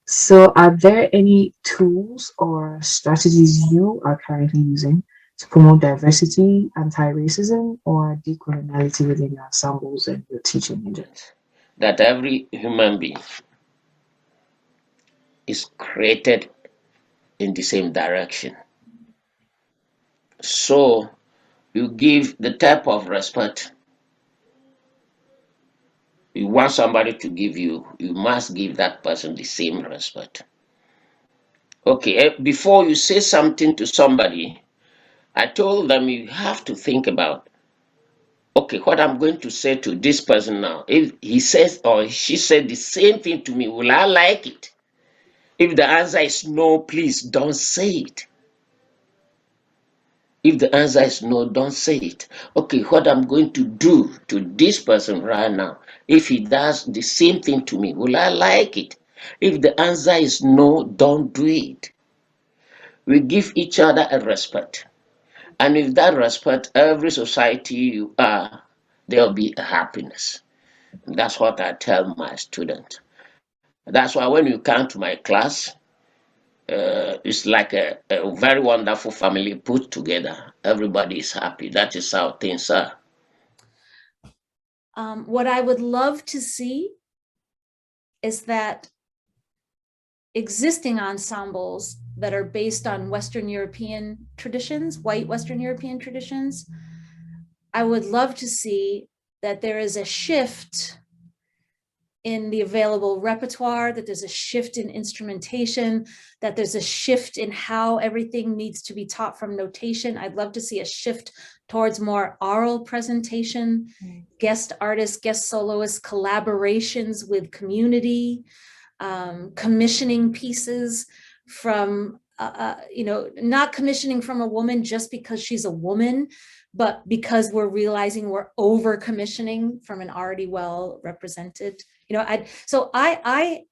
So, are there any tools or strategies you are currently using to promote diversity, anti-racism, or decoloniality within your ensembles and your teaching agents? That every human being is created in the same direction. So you give the type of respect you want somebody to give you, you must give that person the same respect. Okay, before you say something to somebody, I told them you have to think about, okay, what I'm going to say to this person now. If he says or she said the same thing to me, will I like it? If the answer is no, please don't say it. If the answer is no, don't say it. Okay, what I'm going to do to this person right now, if he does the same thing to me, will I like it? If the answer is no, don't do it. We give each other a respect. And with that respect, every society you are, there'll be a happiness. That's what I tell my students. That's why when you come to my class, it's like a very wonderful family put together. Everybody is happy. That is how things are. What I would love to see is that existing ensembles that are based on Western European traditions, white Western European traditions, I would love to see that there is a shift in the available repertoire, that there's a shift in instrumentation, that there's a shift in how everything needs to be taught from notation. I'd love to see a shift towards more oral presentation, guest artists, guest soloists, collaborations with community, commissioning pieces from, not commissioning from a woman just because she's a woman, but because we're realizing we're over commissioning from an already well represented, I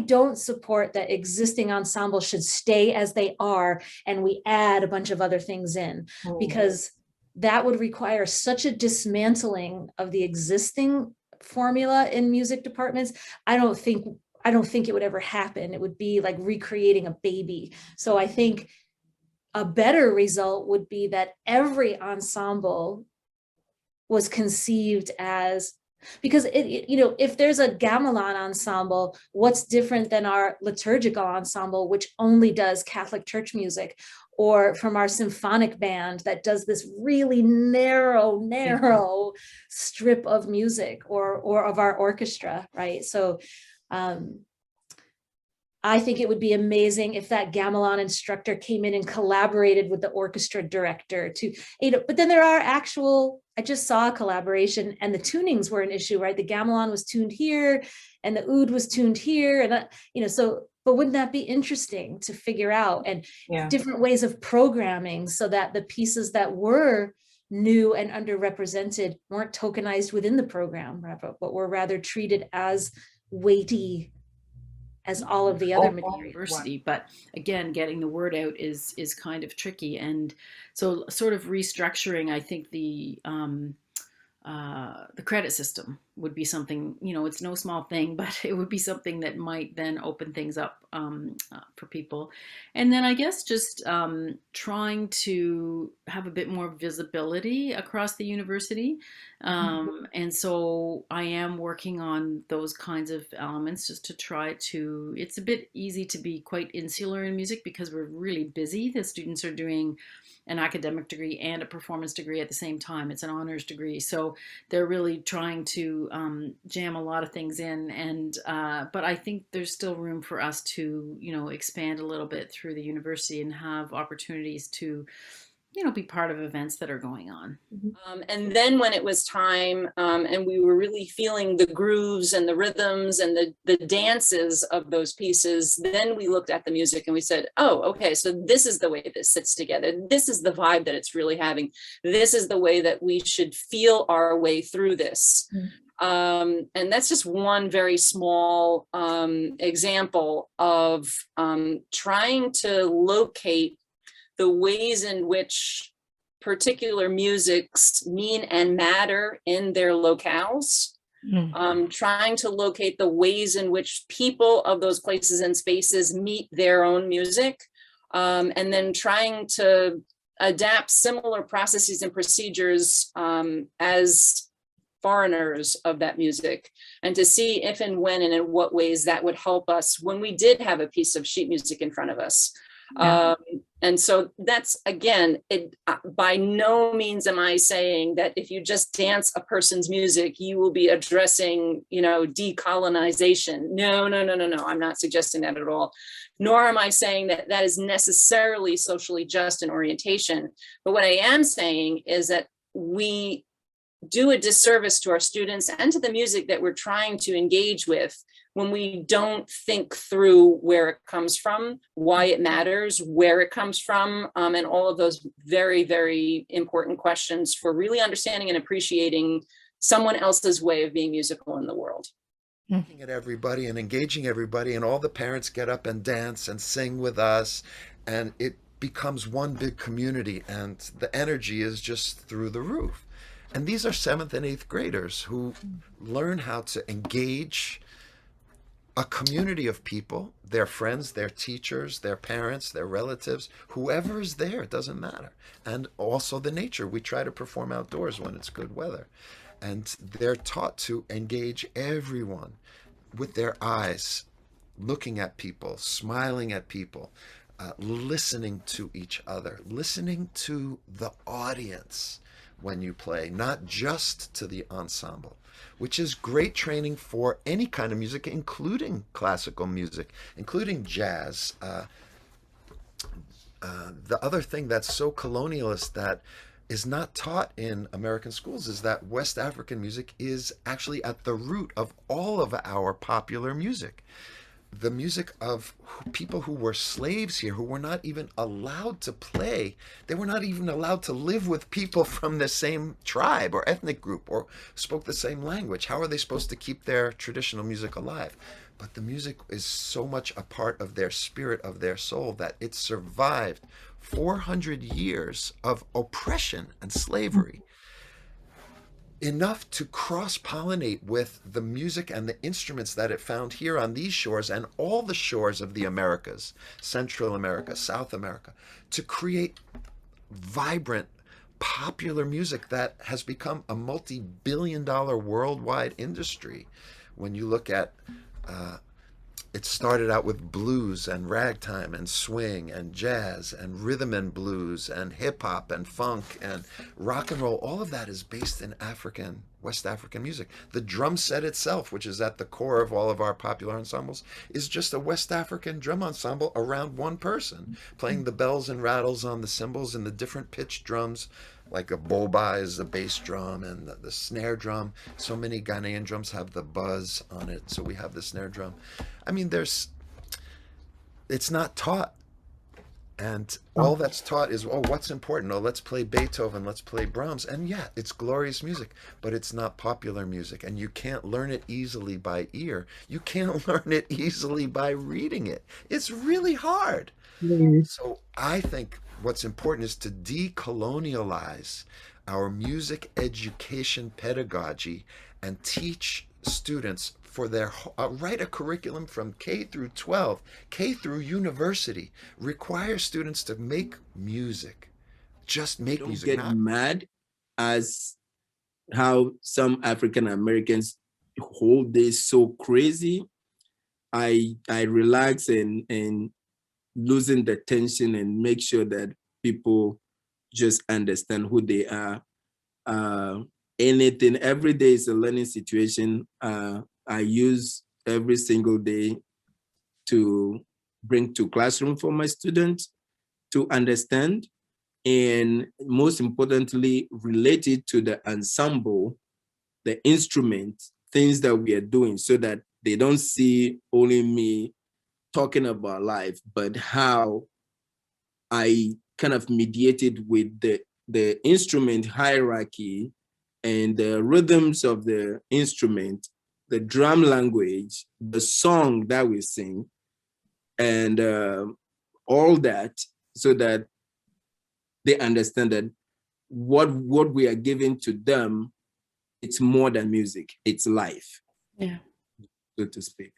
don't support that existing ensembles should stay as they are and we add a bunch of other things in, because that would require such a dismantling of the existing formula in music departments. I don't think it would ever happen. It would be like recreating a baby. So I think a better result would be that every ensemble was conceived as, because if there's a gamelan ensemble, what's different than our liturgical ensemble, which only does Catholic church music, or from our symphonic band that does this really narrow strip of music, or of our orchestra, right? So I think it would be amazing if that gamelan instructor came in and collaborated with the orchestra director to, but then there are I just saw a collaboration and the tunings were an issue, right? The gamelan was tuned here and the oud was tuned here. And, but wouldn't that be interesting to figure out, and different ways of programming so that the pieces that were new and underrepresented weren't tokenized within the program, but were rather treated as weighty as all of the other material. Diversity, but again, getting the word out is kind of tricky, and so sort of restructuring. I think the credit system would be something. It's no small thing, but it would be something that might then open things up for people. And then I guess just trying to have a bit more visibility across the university. And so I am working on those kinds of elements just to try to, it's a bit easy to be quite insular in music because we're really busy. The students are doing an academic degree and a performance degree at the same time. It's an honors degree. So they're really trying to jam a lot of things in. And but I think there's still room for us to, expand a little bit through the university and have opportunities to, be part of events that are going on. And then when it was time and we were really feeling the grooves and the rhythms and the dances of those pieces, then we looked at the music and we said, oh, okay, so this is the way this sits together. This is the vibe that it's really having. This is the way that we should feel our way through this. And that's just one very small example of trying to locate the ways in which particular musics mean and matter in their locales, trying to locate the ways in which people of those places and spaces meet their own music, and then trying to adapt similar processes and procedures as foreigners of that music, and to see if and when and in what ways that would help us when we did have a piece of sheet music in front of us. Yeah. And so that's, again, by no means am I saying that if you just dance a person's music, you will be addressing, decolonization. No, I'm not suggesting that at all. Nor am I saying that that is necessarily socially just in orientation. But what I am saying is that we do a disservice to our students and to the music that we're trying to engage with when we don't think through where it comes from, why it matters, where it comes from, and all of those very, very important questions for really understanding and appreciating someone else's way of being musical in the world. Looking at everybody and engaging everybody, and all the parents get up and dance and sing with us, and it becomes one big community, and the energy is just through the roof. And these are 7th and 8th graders who learn how to engage a community of people, their friends, their teachers, their parents, their relatives, whoever is there, it doesn't matter. And also the nature. We try to perform outdoors when it's good weather. And they're taught to engage everyone with their eyes, looking at people, smiling at people, listening to each other, listening to the audience when you play, not just to the ensemble, which is great training for any kind of music, including classical music, including jazz. The other thing that's so colonialist that is not taught in American schools is that West African music is actually at the root of all of our popular music. The music of people who were slaves here, who were not even allowed to play. They were not even allowed to live with people from the same tribe or ethnic group or spoke the same language. How are they supposed to keep their traditional music alive? But the music is so much a part of their spirit, of their soul, that it survived 400 years of oppression and slavery. Enough to cross-pollinate with the music and the instruments that it found here on these shores and all the shores of the Americas, Central America, South America, to create vibrant, popular music that has become a multi-billion-dollar worldwide industry. When you look at it started out with blues and ragtime and swing and jazz and rhythm and blues and hip hop and funk and rock and roll. All of that is based in West African music. The drum set itself, which is at the core of all of our popular ensembles, is just a West African drum ensemble around one person, playing the bells and rattles on the cymbals and the different pitched drums. Like a boba is the bass drum and the snare drum. So many Ghanaian drums have the buzz on it, so we have the snare drum. I mean, it's not taught. And all that's taught is, what's important? Oh, let's play Beethoven, let's play Brahms. And yeah, it's glorious music, but it's not popular music. And you can't learn it easily by ear. You can't learn it easily by reading it. It's really hard. Yes. So I think what's important is to decolonialize our music education pedagogy and teach students for their write a curriculum from K through 12, K through university, require students to make music. Just make music. Don't get mad as how some African Americans hold this so crazy. I relax and loosen the tension and make sure that people just understand who they are. Every day is a learning situation. I use every single day to bring to classroom for my students to understand, and most importantly, related to the ensemble, the instrument, things that we are doing, so that they don't see only me talking about life, but how I kind of mediated with the instrument hierarchy and the rhythms of the instrument, the drum language, the song that we sing, and all that, so that they understand that what we are giving to them it's more than music, it's life. Yeah. So to speak.